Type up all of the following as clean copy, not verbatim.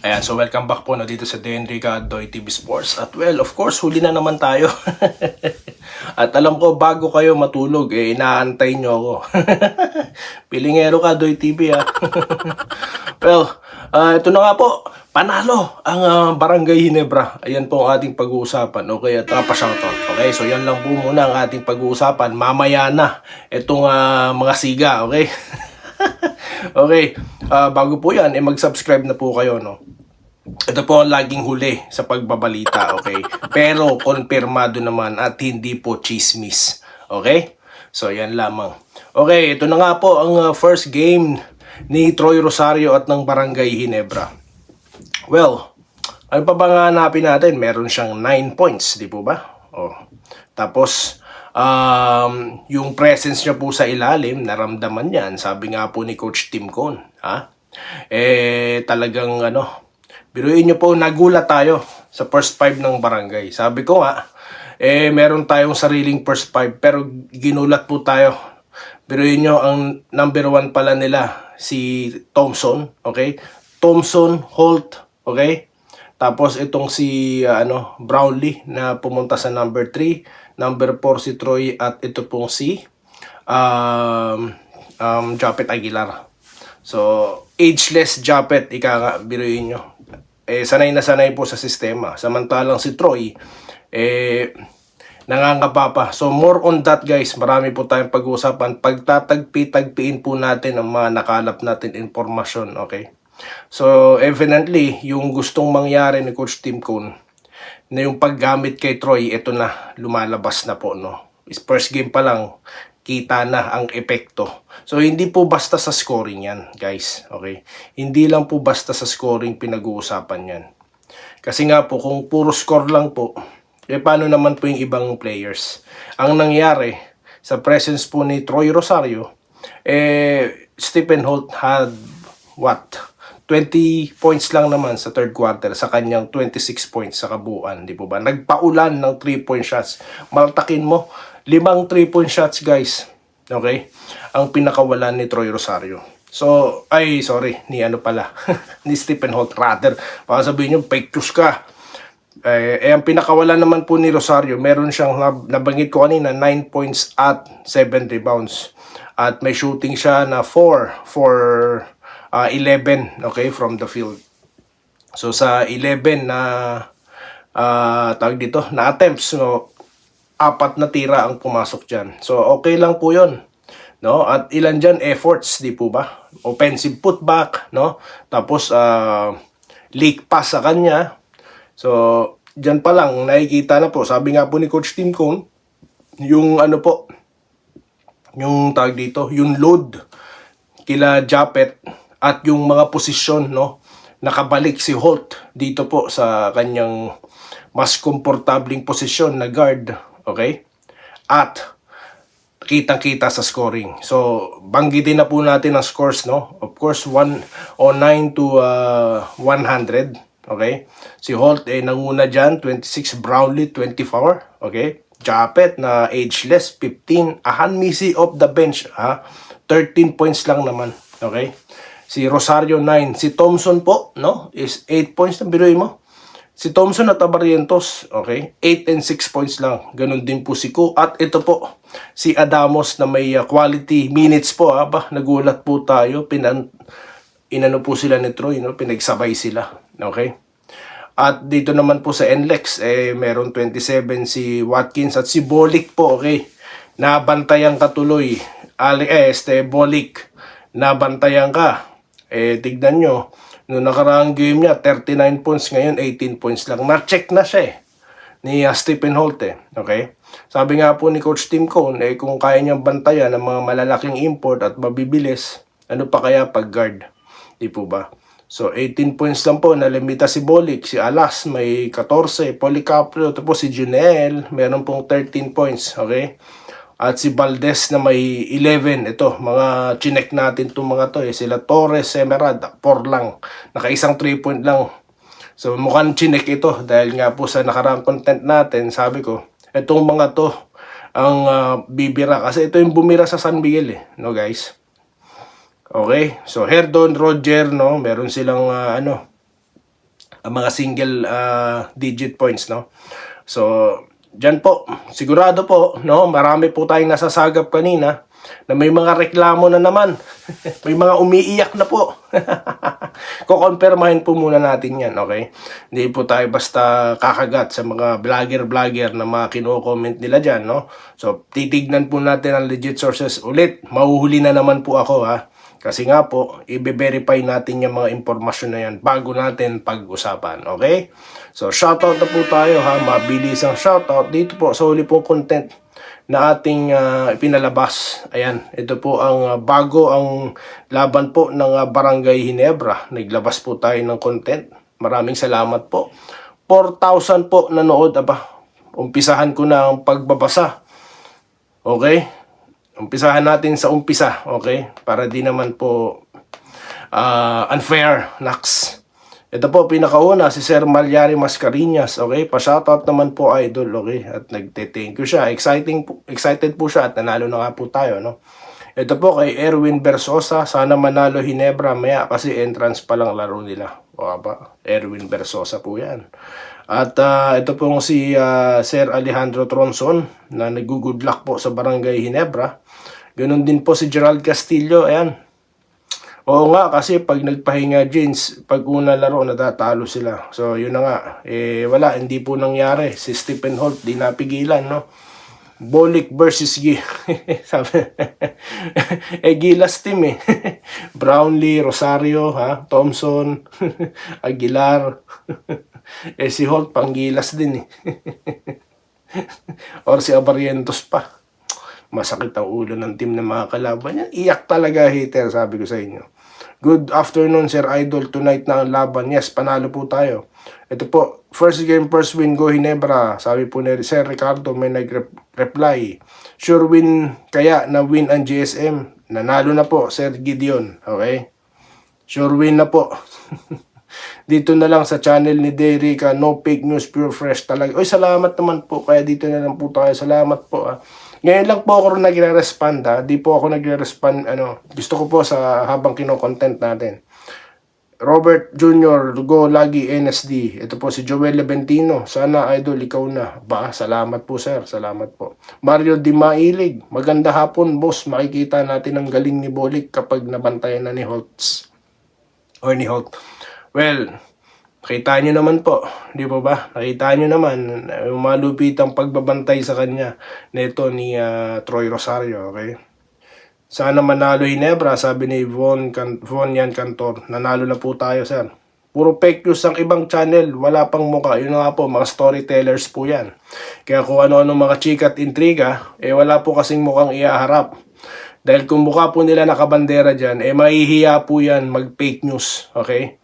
Ayan, so welcome back po no, dito sa Denrica Doy TV Sports. At well, of course, huli na naman tayo. At alam ko, bago kayo matulog, inaantay nyo ako. Pilingero ka, Doy TV ha. Well, ito na nga po, panalo ang Barangay Ginebra. Ayan po ang ating pag-uusapan. Okay, at pa-shoutout. Okay, so yan lang po muna ang ating pag-uusapan. Mamaya na itong mga siga, okay? Okay, bago po yan, mag-subscribe na po kayo, no? Ito po ang laging huli sa pagbabalita, okay? Pero konfirmado naman at hindi po chismis, okay? So, yan lamang. Okay, ito na nga po ang first game ni Troy Rosario at ng Barangay Ginebra. Well, ano pa ba nga hanapin natin? Meron siyang 9 points, di po ba? Oh. Tapos, yung presence niya po sa ilalim, naramdaman yan. Sabi nga po ni Coach Tim Cone, ha? Talagang biruin nyo po, nagulat tayo sa first 5 ng barangay. Sabi ko nga, meron tayong sariling first 5 pero ginulat po tayo. Biruin nyo, ang number 1 pala nila, si Thompson, okay? Thompson, Holt, okay? Tapos itong si Brownlee na pumunta sa number 3, number 4 si Troy at ito pong si Japet Aguilar. So, ageless Japet, ika nga, biruin nyo. Sanay na sanay po sa sistema. Samantalang si Troy, nangangapa pa. So, more on that guys, marami po tayong pag-uusapan. Pagtatagpi-tagpiin po natin ang mga nakalap natin informasyon, okay? So, evidently, yung gustong mangyari ni Coach Tim Cone, na yung paggamit kay Troy, ito na, lumalabas na po, no? First game pa lang, kita na ang epekto. So, hindi po basta sa scoring yan, guys. Okay? Hindi lang po basta sa scoring pinag-uusapan yan. Kasi nga po, kung puro score lang po, paano naman po yung ibang players? Ang nangyari, sa presence po ni Troy Rosario, Stephen Holt had, 20 points lang naman sa third quarter sa kanyang 26 points sa kabuuan, di po ba? Nagpaulan ng 3-point shots. Maltakin mo, 5 3-point shots, guys. Okay? Ang pinakawalan ni Troy Rosario. So, ni ni Stephen Holt rather. Baka sabihin nyo, fake news ka. Ang pinakawalan naman po ni Rosario, meron siyang, nabanggit ko kanina, 9 points at 7 rebounds. At may shooting siya na 4 for 11, okay, from the field. So sa 11 na tawag dito, na attempts, no, 4 na tira ang pumasok diyan. So okay lang po 'yon, no? At ilan diyan efforts, di po ba? Offensive putback, no? Tapos leak pass sa kanya. So diyan pa lang nakikita na po, sabi nga po ni Coach Tim Cone, yung yung tawag dito, yung load kila Japet at yung mga posisyon, no, nakabalik si Holt dito po sa kanyang mas komportabling posisyon na guard, okay? At kitang-kita sa scoring. So, banggitin na po natin ang scores, no? Of course, 109 to 100, okay? Si Holt nanguna dyan, 26, Brownlee 24, okay? Japet na ageless, 15, Ahan Misi off the bench, 13 points lang naman, okay? Si Rosario 9. Si Thompson po, no, is 8 points na biruin mo. Si Thompson at Abarientos, okay, 8 and 6 points lang. Ganun din po si Ko. At ito po, si Adamos na may quality minutes po. Nagulat po tayo. Inano po sila ni Troy, no? Pinagsabay sila. Okay? At dito naman po sa NLEX, meron 27 si Watkins at si Bolik po, okay? Nabantayan ka tuloy. Bolik, nabantayan ka. Tignan nyo, noong nakaraang game niya, 39 points, ngayon 18 points lang. Na-check na siya ni Stephen Holt, okay? Sabi nga po ni Coach Tim Cone, kung kaya niyang bantayan ng mga malalaking import at mabibilis, ano pa kaya pag-guard? Di po ba? So, 18 points lang po, nalimita si Bolik, si Alas, may 14, Policaprio, tapos si Junel, meron pong 13 points, okay? At si Valdez na may 11. Ito, mga chinek natin itong mga to. Sila Torres, Semerad, 4 lang. Nakaisang 3-point lang. So, mukhang chinek ito. Dahil nga po sa nakarang content natin, sabi ko, itong mga to ang bibira. Kasi ito yung bumira sa San Miguel, no guys? Okay? So, Herdon, Roger, no? Meron silang, ang mga single digit points, no? So, dyan po, sigurado po, no, marami po tayong nasasagap kanina na may mga reklamo na naman. May mga umiiyak na po. Kukonfirmahin po muna natin yan, okay? Hindi po tayo basta kakagat sa mga vlogger na mga kino-comment nila dyan, no? So, titignan po natin ang legit sources ulit. Mahuhuli na naman po ako, ha? Kasi nga po, i-verify natin yung mga impormasyon na yan bago natin pag-usapan, okay? So, shoutout na po tayo, ha? Mabilis ang shoutout dito po sa huli pong content na ating ipinalabas. Ayan, ito po ang bago ang laban po ng Barangay Ginebra. Naglabas po tayo ng content. Maraming salamat po. 4,000 po nanood. Aba, umpisahan ko na ang pagbabasa. Okay? Umpisahan natin sa umpisa. Okay? Para di naman po unfair. Next. Ito po, pinakauna, si Sir Malyari Mascareñas, okay? Pa-shoutout naman po, idol, okay? At nagte-thank you siya. Excited po siya at nanalo na nga po tayo, no? Ito po kay Erwin Bersosa, sana manalo Ginebra maya kasi entrance pa lang laro nila. O ba? Erwin Bersosa po yan. At ito po si Sir Alejandro Tronson na nag-good luck po sa Barangay Ginebra. Ganun din po si Gerald Castillo, ayan. Oo nga, kasi pag nagpahinga jeans, pag una laro, natatalo sila. So, yun na nga. Wala, hindi po nangyari. Si Stephen Holt, di napigilan, no? Bolick versus Sabi, Gilas team, eh. Brownlee, Rosario, ha? Thompson, Aguilar. Si Holt, pang Gilas din, eh. Or si Abarientos pa. Masakit ang ulo ng team ng mga kalaban yan. Iyak talaga, hater, sabi ko sa inyo. Good afternoon, Sir Idol. Tonight na ang laban. Yes, panalo po tayo. Ito po, first game, first win, go Ginebra. Sabi po ni Sir Ricardo, may nag-reply. Sure win kaya na win ang GSM. Nanalo na po, Sir Gideon. Okay? Sure win na po. Dito na lang sa channel ni Derica, no fake news, pure fresh talaga. Oy, salamat naman po. Kaya dito na lang po tayo. Salamat po. Ngayon lang po ako nagre-respond, ha. Di po ako nagre-respond, gusto ko po sa habang kino-content natin. Robert Jr., go lagi NSD. Ito po si Joel Leventino. Sana idol ikaw na. Ba, salamat po sir. Salamat po. Mario Di Mailig. Maganda hapon boss. Makikita natin ang galing ni Bolick kapag nabantayan na ni Holtz. Or ni Holt. Well, nakita nyo naman po, di po ba? Nakita nyo naman yung malupitang pagbabantay sa kanya nito ni Troy Rosario, okay? Sana manalo Ginebra, sabi ni Von Yan Cantor. Nanalo na po tayo, sir. Puro fake news ang ibang channel, wala pang muka. Yun nga po, mga storytellers po yan. Kaya kung ano-ano mga chika at intriga, wala po kasing mukhang iaharap. Dahil kung mukha po nila nakabandera dyan, mahihiya po yan mag-fake news, okay?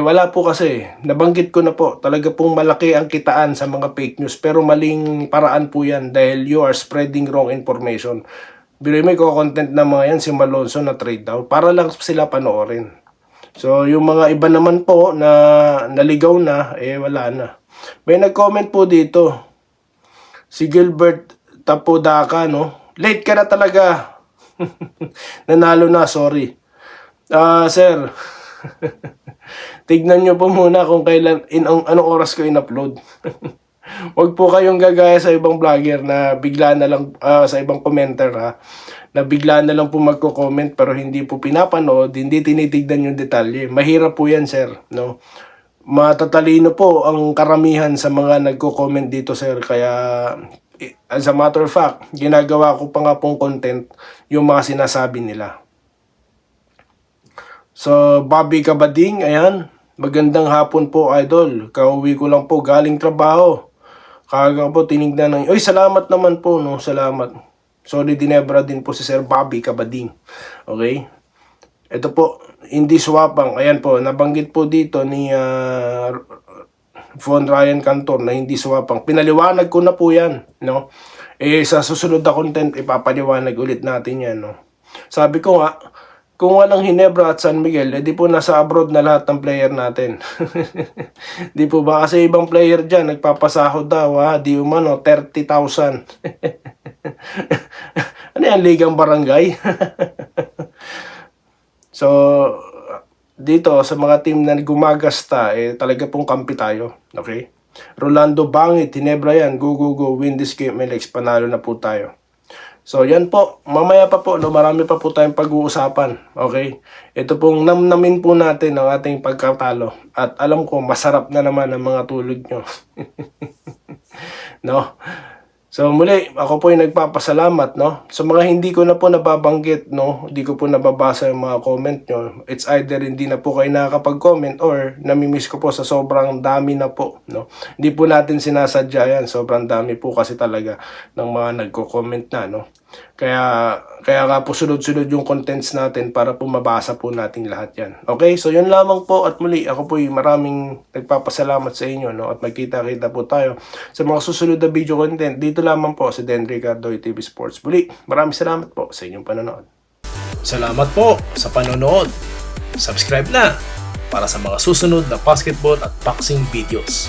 Wala po kasi. Nabanggit ko na po, talaga pong malaki ang kitaan sa mga fake news. Pero maling paraan po yan dahil you are spreading wrong information. Pero may content na mga yan, si Malonzo na trade down, para lang sila panoorin. So, yung mga iba naman po na naligaw na, wala na. May nag-comment po dito. Si Gilbert Tapodaka, no? Late ka na talaga. Nanalo na, sorry. Sir, tignan nyo po muna kung kailan, anong oras ko in-upload. Huwag po kayong gagaya sa ibang vlogger na bigla na lang, sa ibang commenter ha, na bigla na lang po magko-comment pero hindi po pinapanood, hindi tinitignan yung detalye. Mahirap po yan, sir, no? Matatalino po ang karamihan sa mga nagko-comment dito, sir. Kaya, as a matter of fact, ginagawa ko pa nga pong content yung mga sinasabi nila. So, Bobby Kabading, ayan. Magandang hapon po, idol. Kauwi ko lang po galing trabaho. Kaga po tinignan ng... Oy, salamat naman po, no? Salamat. Sorry, Ginebra din po si Sir Bobby Kabading. Okay? Ito po, hindi swapang. Ayan po, nabanggit po dito ni Von Ryan Cantor na hindi swapang. Pinaliwanag ko na po yan, no? Sa susunod na content, ipapaliwanag ulit natin yan, no? Sabi ko nga, kung walang Ginebra at San Miguel, di po nasa abroad na lahat ng player natin. Di po ba? Kasi ibang player dyan, nagpapasahod daw, ha? Di umano, 30,000. Ano yan, ligang barangay? So, dito sa mga team na gumagasta, talaga pong kampi tayo. Okay? Rolando Bangit, Hinebra yan. Go, go, go. Win this game, Melex. Panalo na po tayo. So, yan po. Mamaya pa po, no, marami pa po tayong pag-uusapan. Okay? Ito pong namnamin po natin ang ating pagkatalo. At alam ko, masarap na naman ang mga tulog nyo. No? So muli, ako po ay nagpapasalamat, no? Sa mga hindi ko na po nababanggit, no? Hindi ko po nababasa yung mga comment nyo. It's either hindi na po kayo nakakapag-comment or namimiss ko po sa sobrang dami na po, no? Hindi po natin sinasadya yan. Sobrang dami po kasi talaga ng mga nagko-comment na, no? Kaya nga po sunod-sunod yung contents natin para po mabasa po natin lahat yan. Okay? So yun lamang po at muli, ako po ay maraming nagpapasalamat sa inyo, no? At magkita-kita po tayo sa mga susunod na video content. Dito lamang po sa Den Ricardo TV Sports. Muli, maraming salamat po sa inyong panonood. Salamat po sa panonood. Subscribe na para sa mga susunod na basketball at boxing videos.